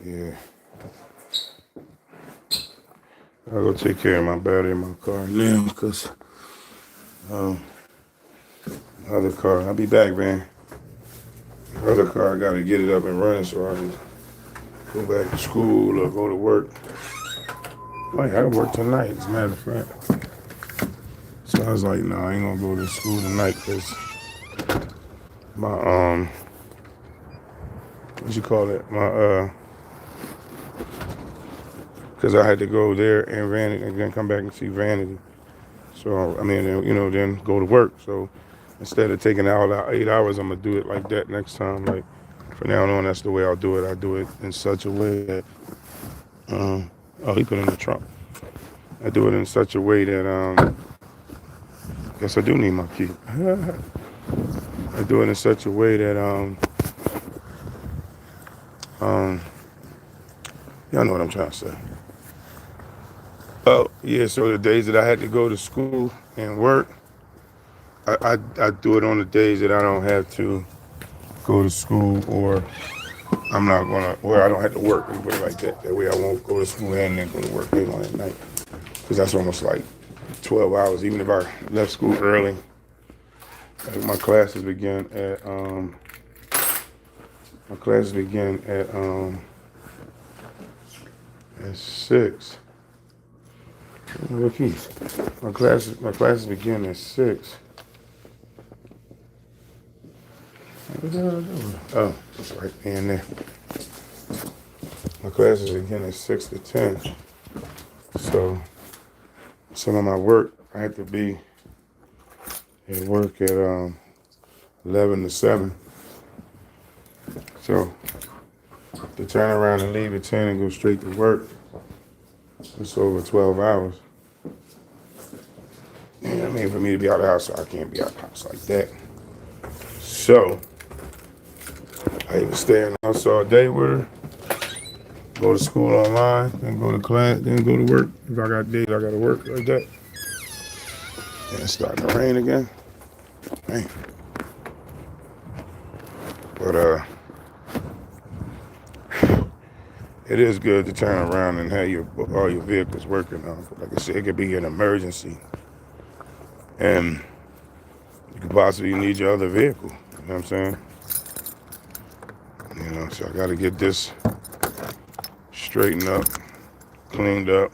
yeah. I'll go take care of my battery in my car now because other car, I'll be back, man. Other car, I gotta get it up and running so I can go back to school or go to work. Oh, yeah, I work tonight, as a matter of fact. So I was like, no, I ain't gonna go to school tonight because my, what you call it? Because I had to go there and Vanity and then come back and see Vanity. So, I mean, then go to work. So instead of taking out 8 hours, I'm gonna do it like that next time. Like, from now on, that's the way I'll do it. I do it in such a way that, oh, he put it in the trunk. I do it in such a way that, guess I do need my key. I do it in such a way that, y'all know what I'm trying to say. Oh, yeah, so the days that I had to go to school and work, I do it on the days that I don't have to go to school or I'm not gonna, or I don't have to work. Let me put it like that. That way I won't go to school and then go to work later on at night. Because that's almost like 12 hours. Even if I left school early, like my classes begin at, at 6. Look, my classes begin at 6. Oh, it's right in there. My classes begin at 6 to 10. So some of my work, I have to be at work at 11 to 7. So to turn around and leave at 10 and go straight to work, it's over 12 hours. And I mean, for me to be out of the house, I can't be out of the house like that. So I either stay in the house all day with her, go to school online, then go to class, then go to work. If I got days I gotta work like that. And it's starting to rain again. Man. But it is good to turn around and have all your vehicles working. Like I said, it could be an emergency, and you could possibly need your other vehicle. You know what I'm saying? So I got to get this straightened up, cleaned up.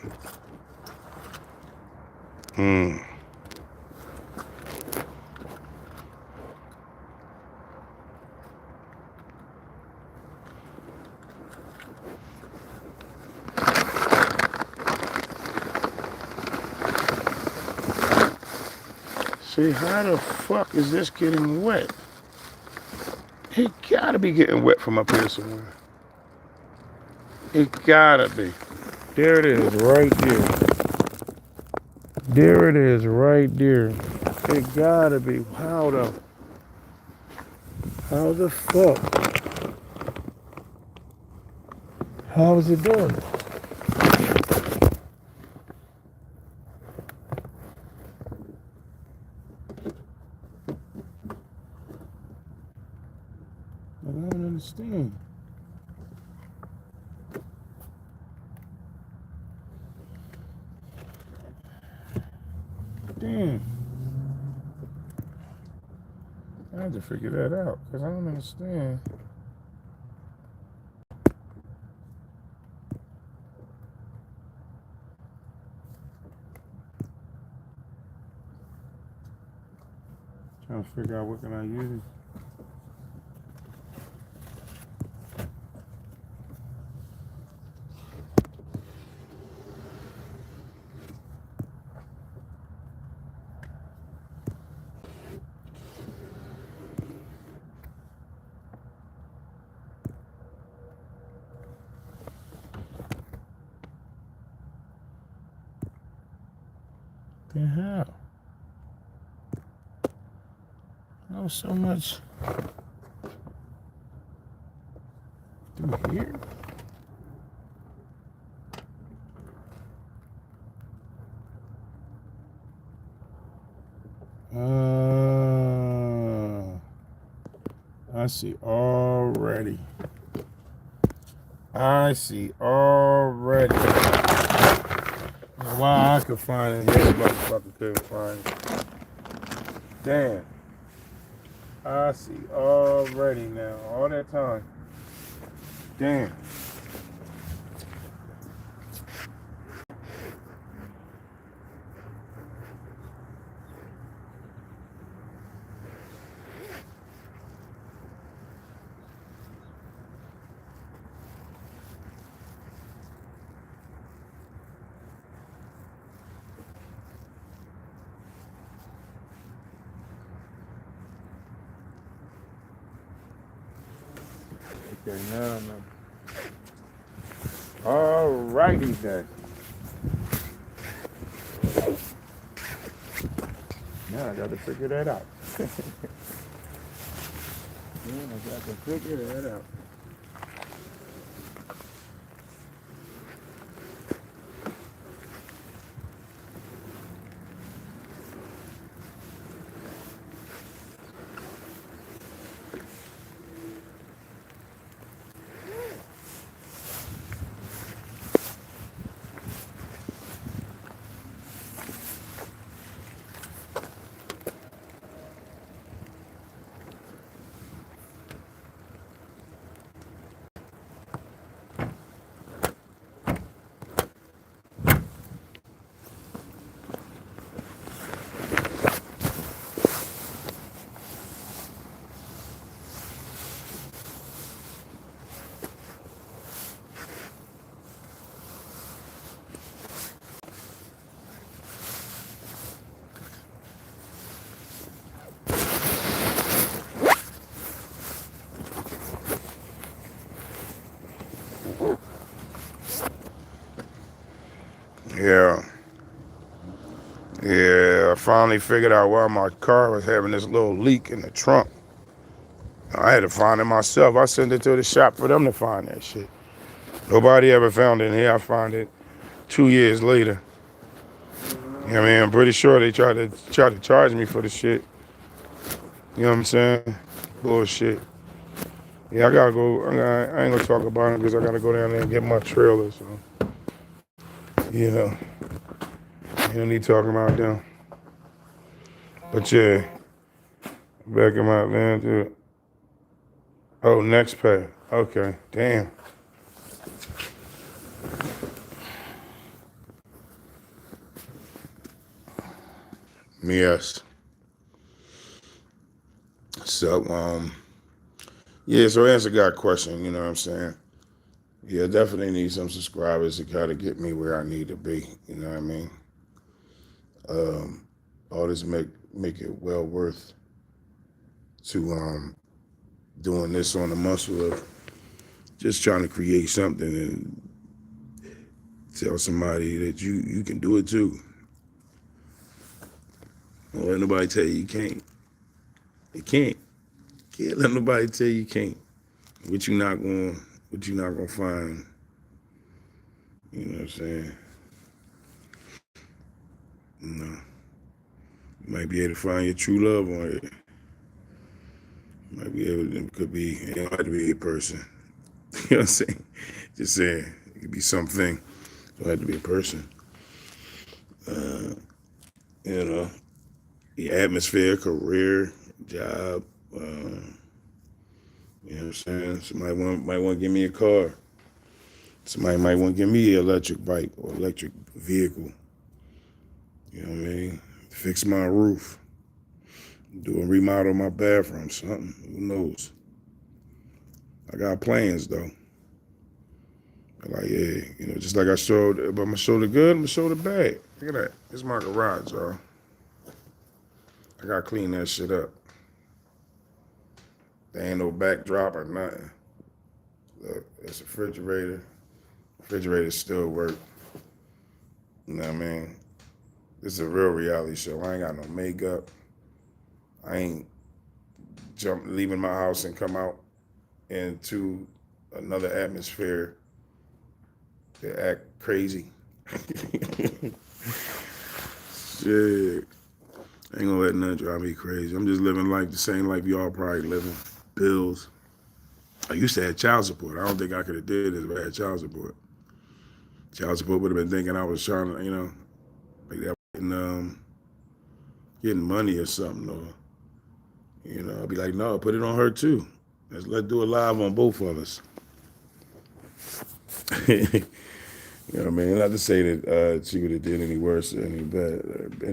See, how the fuck is this getting wet? It gotta be getting wet from up here somewhere. It gotta be. There it is, right there. There it is, right there. It gotta be. How the fuck? How is it doing? I don't understand. Damn. I have to figure that out because I don't understand. Trying to figure out what can I use. The hell? Oh, so much through here. I see already. I see already. Why I could find it, this motherfucker couldn't find it. Damn. I see already now. All that time. Damn. Okay, now I know. Alrighty then. Now I got to figure that out. I got to figure that out. Yeah. Yeah, I finally figured out why my car was having this little leak in the trunk. I had to find it myself. I sent it to the shop for them to find that shit. Nobody ever found it in here. I found it 2 years later. You know what I mean? I'm pretty sure they tried to charge me for the shit. You know what I'm saying? Bullshit. Yeah, I gotta go. I ain't gonna talk about it because I gotta go down there and get my trailer. So, you know, you don't need talking about them. But yeah, back in my land too. Oh, next pay. Okay, damn. Yes. So, yeah. So answer got question. You know what I'm saying? Yeah, definitely need some subscribers to kind of get me where I need to be. You know what I mean? All this make it well worth to doing this on the muscle of just trying to create something and tell somebody that you can do it too. Don't let nobody tell you you can't. You can't. Can't let nobody tell you can't. What you not gonna find. You know what I'm saying? No. You might be able to find your true love on it. You might be able to, it don't have to be a person. You know what I'm saying? Just saying. It could be something. It don't have to be a person. You know, the atmosphere, career, job, you know what I'm saying? Somebody might want to give me a car. Somebody might want to give me an electric bike or electric vehicle. You know what I mean? Fix my roof. Do a remodel my bathroom, something. Who knows? I got plans though. Like, yeah, you know, just like I showed, if I'm gonna show the good, I'm gonna show the bad. Look at that. This is my garage, y'all. I gotta clean that shit up. There ain't no backdrop or nothing. Look, it's a refrigerator. Refrigerator still work. You know what I mean? This is a real reality show. I ain't got no makeup. I ain't leaving my house and come out into another atmosphere to act crazy. Shit. I ain't gonna let nothing drive me crazy. I'm just living life the same life y'all probably living. bills. I used to have child support. I don't think I could have did this if I had child support. Child support would have been thinking I was trying to, like that, getting money or something, or I'd be like, no, put it on her too. Let's do it live on both of us. You know what I mean? Not to say that she would have did any worse or any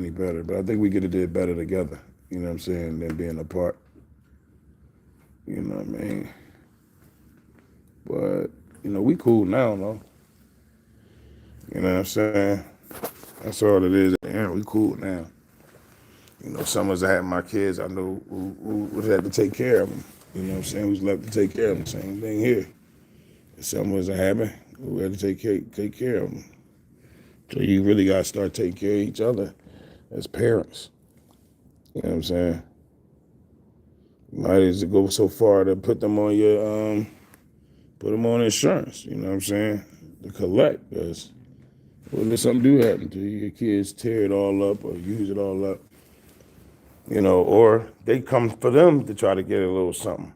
better, but I think we could have did better together. You know what I'm saying? Than being apart. You know what I mean? But we cool now, though. You know what I'm saying? That's all it is. Yeah, we cool now. Summers I had my kids, I know who would have to take care of them. You know what I'm saying? Who's left to take care of them. Same thing here. If something was to happen, we had to take care of them. So you really got to start taking care of each other as parents. You know what I'm saying? You might as well go so far to put them on insurance. You know what I'm saying? To collect, because if something do happen to you, your kids tear it all up or use it all up, or they come for them to try to get a little something.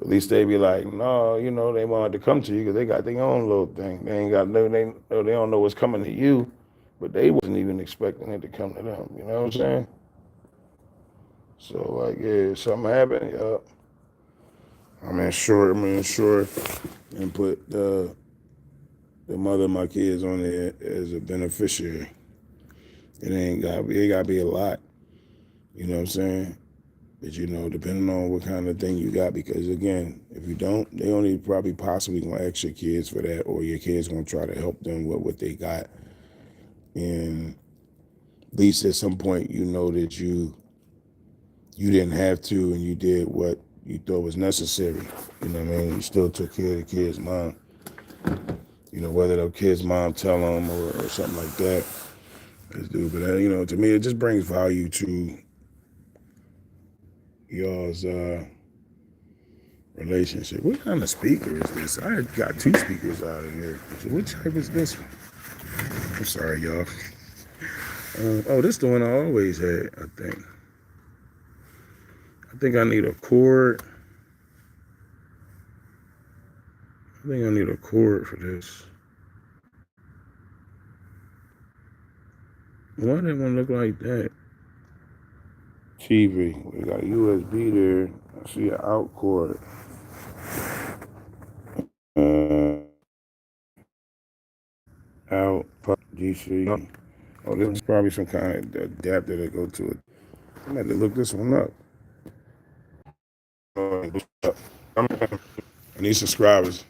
At least they be like, no, they wanted to come to you because they got their own little thing. They ain't got they don't know what's coming to you, but they wasn't even expecting it to come to them. You know what I'm saying? So like, yeah, something happened, I'm insured, and put the mother of my kids on there as a beneficiary. It got to be a lot. You know what I'm saying? But depending on what kind of thing you got, because again, if you don't, they only probably possibly gonna ask your kids for that, or your kids gonna try to help them with what they got. And at least at some point, that you didn't have to, and you did what you thought was necessary. You know what I mean? You still took care of the kid's mom. Whether the kid's mom tell them or something like that. But to me, it just brings value to y'all's relationship. What kind of speaker is this? I got two speakers out of here. So what type is this one? I'm sorry, y'all. This is the one I always had, I think. I think I need a cord. I think I need a cord for this. Why did one look like that? TV. We got a USB there. I see an out cord. Out DC. Oh, this is probably some kind of adapter that go to it. I'm going to look this one up. I need subscribers.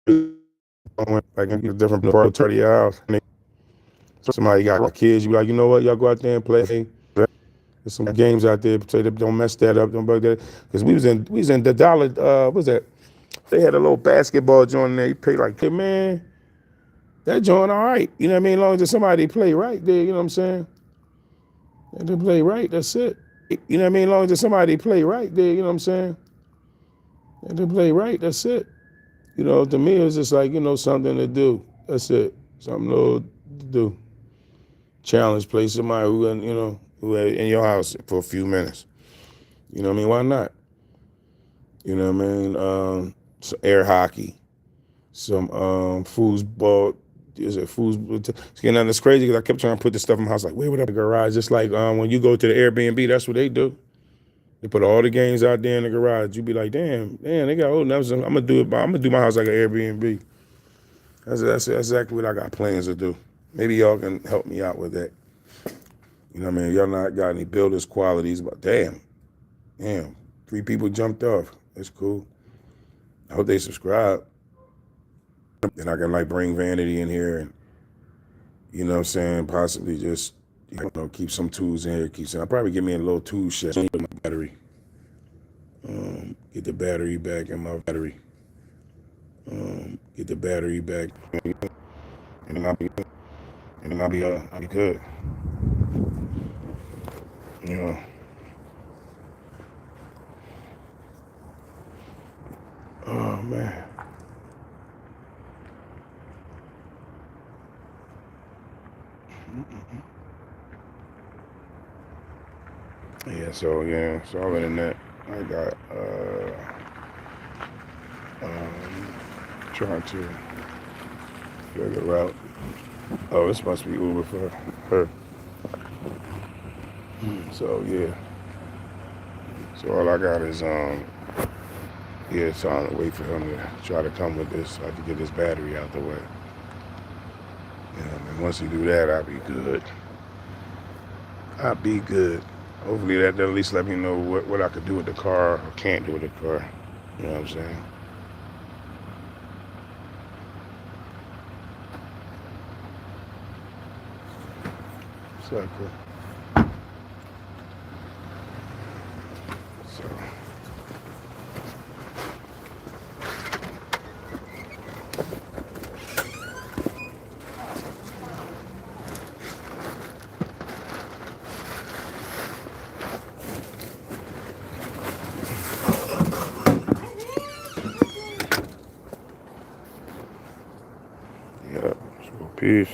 I can get a different part of your house. Somebody got kids, you be like, you know what? Y'all go out there and play. There's some games out there, so don't mess that up, don't bug that. Because we was in the dollar. What was that? They had a little basketball joint there. You pay like, hey man, that joint all right. You know what I mean? As long as somebody play right there, you know what I'm saying? They play right, that's it. You know what I mean? As long as somebody play right there, you know what I'm saying? They play right, that's it. To me, it's just like, something to do. That's it. Something to do. Challenge, play somebody who in your house for a few minutes. You know what I mean? Why not? You know what I mean? Some air hockey, some foosball. Is it foosball? That's crazy because I kept trying to put this stuff in my house. Like, where would I garage? Just like when you go to the Airbnb, that's what they do. They put all the games out there in the garage. You be like, damn, they got old enough. I'm gonna do my house like an Airbnb. That's exactly what I got plans to do. Maybe y'all can help me out with that. You know what I mean? Y'all not got any builders qualities, but damn, 3 people jumped off. That's cool. I hope they subscribe. Then I can bring Vanity in here and, you know what I'm saying, possibly just, keep some tools in here. I'll probably give me a little tool shed with my battery. Get the battery back in my battery. Get the battery back. And I'll be good. Oh man. Yeah, so other than that, I got trying to figure out. Oh, this must be Uber for her. So yeah. So all I got is yeah, trying to wait for him to try to come with this so I can get this battery out the way. You know, and once he do that, I'll be good. I'll be good. Hopefully that'll at least let me know what I could do with the car or can't do with the car. You know what I'm saying? So cool. So yeah. So peace.